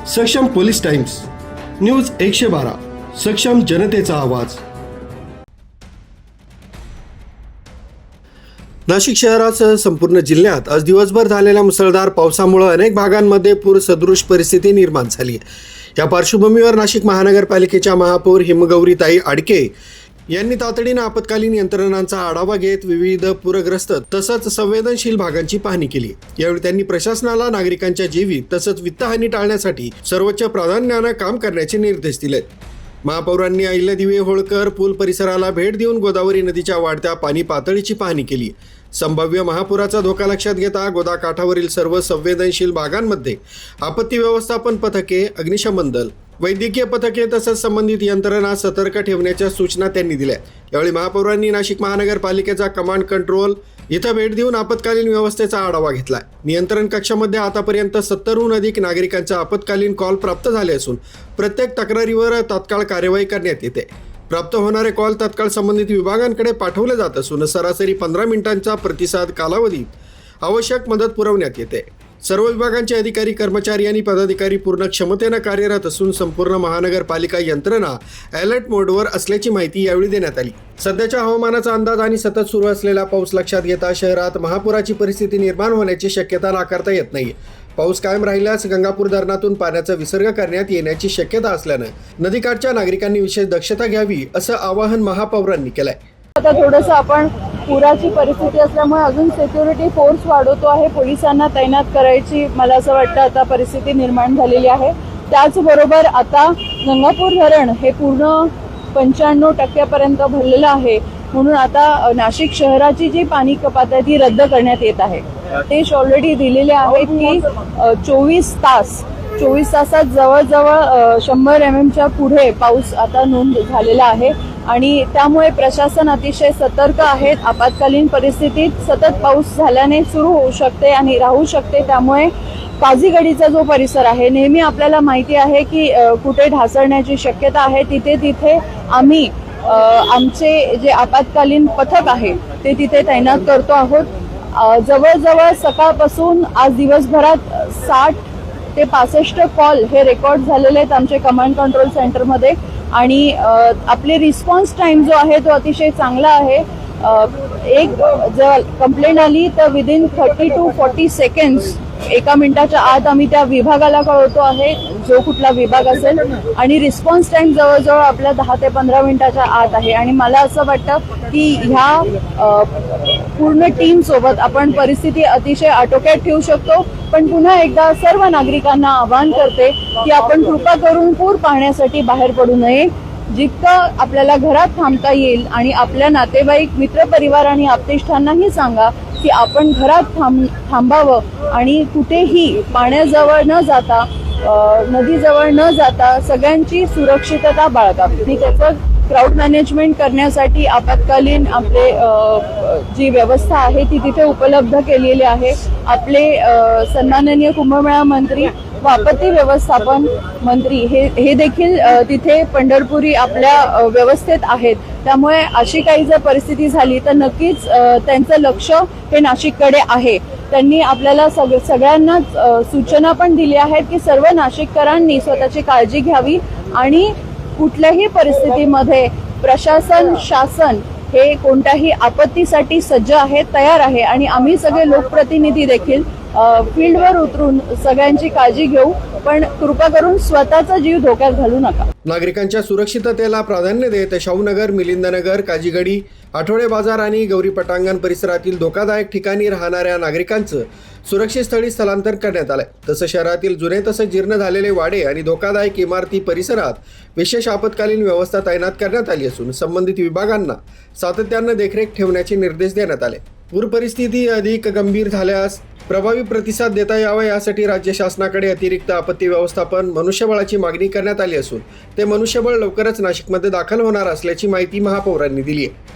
सक्षम police times news 112 सक्षम जनतेचा आवाज। नाशिक शहरासह संपूर्ण जिल्ह्यात आज दिवसभर झालेल्या मुसळधार पावसामुळे अनेक भागांमध्ये पूर सदृश परिस्थिती निर्माण झाली आहे। या पार्श्वभूमीवर नाशिक महानगरपालिकेच्या महापौर हिमगौरीताई आडके यांनी तातडीने आपत्कालीन यंत्रणांचा आढावा घेत विविध पूरग्रस्त तसंच संवेदनशील भागांची पाहणी केली। यावेळी त्यांनी प्रशासनाला नागरिकांच्या जीवित तसंच वित्तहानी टाळण्यासाठी सर्वोच्च प्राधान्याने काम करण्याचे निर्देश दिले। महापौरांनी अहिल्यादेवी होळकर पूल परिसराला भेट देऊन गोदावरी नदीच्या वाढत्या पाणी पातळीची पाहणी केली। संभाव्य महापुराचा धोका लक्षात घेता गोदा काठावरील सर्व संवेदनशील भागांमध्ये आपत्ती व्यवस्थापन पथके, अग्निशमन दल, वैद्यकीय पथके तसंच संबंधित यंत्रणा सतर्क ठेवण्याच्या सूचना त्यांनी दिल्या। यावेळी महापौरांनी नाशिक महानगरपालिकेचा कमांड कंट्रोल इथं भेट देऊन आपत्कालीन व्यवस्थेचा आढावा घेतला। नियंत्रण कक्षामध्ये आतापर्यंत 70हून अधिक नागरिकांचा आपत्कालीन कॉल प्राप्त झाले असून प्रत्येक तक्रारीवर तात्काळ कार्यवाही करण्यात येते। प्राप्त होणारे कॉल तात्काळ संबंधित विभागांकडे पाठवले जात असून सरासरी 15 मिनिटांचा प्रतिसाद कालावधीत आवश्यक मदत पुरवण्यात येते। सर्व विभागांचे अधिकारी, कर्मचारी आणि पदाधिकारी पूर्ण क्षमतेने कार्यरत असून संपूर्ण महानगरपालिका यंत्रणा अलर्ट मोडवर असल्याची माहिती यावेळी देण्यात आली। सध्याच्या हवामानाचा अंदाज आणि सतत सुरू असलेला पाऊस लक्षात घेता शहरात महापुराची परिस्थिती निर्माण होण्याची शक्यता नाकारता येत नाही। पाऊस कायम राहिल्यास गंगापूर धरणातून पाण्याचा विसर्ग करण्यात येण्याची शक्यता असल्यानं नदीकाठच्या नागरिकांनी विशेष दक्षता घ्यावी असं आवाहन महापौरांनी केलंय। आता थोडंसं आपण पुराची परिस्थिती असल्यामुळे अजून सिक्युरिटी फोर्स वाढवतो आहे, पोलिसांना तैनात करायची मला असं वाटतं आता परिस्थिती निर्माण झालेली आहे। त्याचबरोबर आता गंगापूर धरण हे पूर्ण 95% भरलेलं आहे, म्हणून आता नाशिक शहराची जी पाणी कपात आहे ती रद्द करण्यात येत आहे। आदेश ऑलरेडी दिलेले आहेत की 24 तासात जवळजवळ 100 mm पुढे पाऊस आता नोंद झालेला आहे आणि त्यामुळे प्रशासन अतिशय सतर्क आहेत। आपत्कालीन परिस्थितीत सतत पाऊस झाल्याने सुरू होऊ शकते आणि राहू शकते, त्यामुळे काझीगडीचा जो परिसर आहे नेहमी आपल्याला माहिती आहे की कुठे ढासळण्याची शक्यता आहे, तिथे आम्ही आमचे जे आपत्कालीन पथक आहे ते तिथे तैनात करतो आहोत। जवळजवळ सकाळपासून आज दिवसभरात 60 ते 65 कॉल हे रेकॉर्ड झालेले आहेत आमचे कमांड कंट्रोल सेंटरमध्ये आणि आपले रिस्पॉन्स टाइम जो आहे तो अतिशय चांगला आहे। एक जर कंप्लेंट आली तर विदिन 30 to 40 सेकंड्स 1 मिनिटाच्या आत आम्ही त्या विभागाला कळवतो आहे, जो कुठला विभाग असेल, आणि रिस्पॉन्स टाइम जवळजवळ आपल्या 10 ते 15 मिनिटाच्या आत आहे। आणि मला असं वाटतं की ह्या पूर्ण टीम सोबत आपण परिस्थिती अतिशय आटोक्यात ठेवू शकतो। पण पुन्हा एकदा सर्व नागरिकांना आवाहन करते की आपण कृपा करून पूर पाहण्यासाठी बाहेर पडू नये। जितकं आपल्याला घरात थांबता येईल आणि आपल्या नातेवाईक, मित्रपरिवार आणि आप्तेष्टांनाही सांगा की आपण घरात थांबावं आणि कुठेही पाण्याजवळ न जाता, नदीजवळ न जाता सगळ्यांची सुरक्षितता बाळगावी। आणि त्याचं क्राऊड मॅनेजमेंट करण्यासाठी आपत्कालीन आपले जी व्यवस्था आहे ती तिथे उपलब्ध केलेली आहे। आपले सन्माननीय कुंभमेळा मंत्री व आपत्ती व्यवस्थापन मंत्री हे देखील तिथे पंढरपुरी आपल्या व्यवस्थेत आहेत, त्यामुळे अशी काही जर परिस्थिती झाली तर नक्कीच त्यांचं लक्ष हे नाशिककडे आहे। त्यांनी आपल्याला सगळ्यांनाच सूचना पण दिल्या आहेत की सर्व नाशिककरांनी स्वतःची काळजी घ्यावी आणि कुठल्याही परिस्थितीमध्ये प्रशासन, शासन हे कोणत्याही आपत्तीसाठी सज्ज आहे, तयार आहे आणि आम्ही सगळे लोकप्रतिनिधी देखील फील्डवर उतरून सगळ्यांची काळजी घेऊ, पण कृपा करून स्वतःचा जीव धोक्यात घालू नका। नागरिकांच्या सुरक्षिततेला प्राधान्य देत शाहूनगर, मिलिंदनगर, काजीगडी, आठवडे बाजार आणि गौरी पटांगण परिसरातील धोकादायक ठिकाणी राहणाऱ्या नागरिकांचं सुरक्षित स्थळी स्थलांतर करण्यात आलंय। तसं शहरातील जुने तसंच जीर्ण झालेले वाडे आणि धोकादायक इमारती परिसरात विशेष आपत्कालीन व्यवस्था तैनात करण्यात आली असून संबंधित विभागांना सातत्याने देखरेख ठेवण्याचे निर्देश देण्यात आले। पूर परिस्थिती अधिक गंभीर झाल्यास प्रभावी प्रतिसाद देता यावा यासाठी राज्य शासनाकडे अतिरिक्त आपत्ती व्यवस्थापन मनुष्यबळाची मागणी करण्यात आली असून ते मनुष्यबळ लवकरच नाशिकमध्ये दाखल होणार असल्याची माहिती महापौरांनी दिली आहे।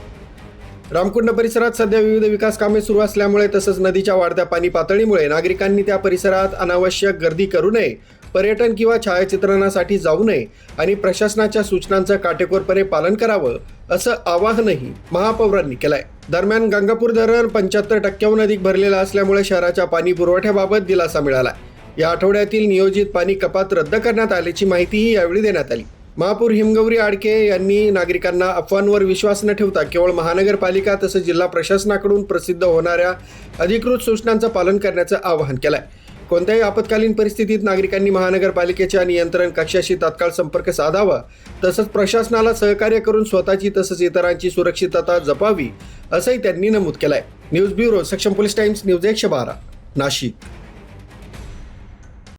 रामकुंड परिसरात सध्या विविध विकास कामे सुरू असल्यामुळे तसंच नदीच्या वाढत्या पाणी पातळीमुळे नागरिकांनी त्या परिसरात अनावश्यक गर्दी करू नये, पर्यटन किंवा छायाचित्रणासाठी जाऊ नये आणि प्रशासनाच्या सूचनांचं काटेकोरपणे पालन करावं असं आवाहनही महापौरांनी केलंय. दरम्यान गंगापूर धरण 75% अधिक भरलेलं असल्यामुळे शहराच्या पाणी पुरवठ्याबाबत दिलासा मिळाला. या आठवड्यातील नियोजित पाणी कपात रद्द करण्यात आल्याची माहितीही यावेळी देण्यात आली. महापौर हिमगौरी आडके यांनी नागरिकांना अफवांवर विश्वास न ठेवता केवळ महानगरपालिका तसंच जिल्हा प्रशासनाकडून प्रसिद्ध होणाऱ्या अधिकृत सूचनांचं पालन करण्याचं आवाहन केलंय. कोणत्याही आपत्कालीन परिस्थितीत नागरिकांनी महानगरपालिकेच्या नियंत्रण कक्षाशी तात्काळ संपर्क साधावा, तसंच प्रशासनाला सहकार्य करून स्वतःची तसंच इतरांची सुरक्षितता जपावी असंही त्यांनी नमूद केलंय. न्यूज ब्युरो, सक्षम पोलीस टाइम्स, न्यूज 112, नाशिक.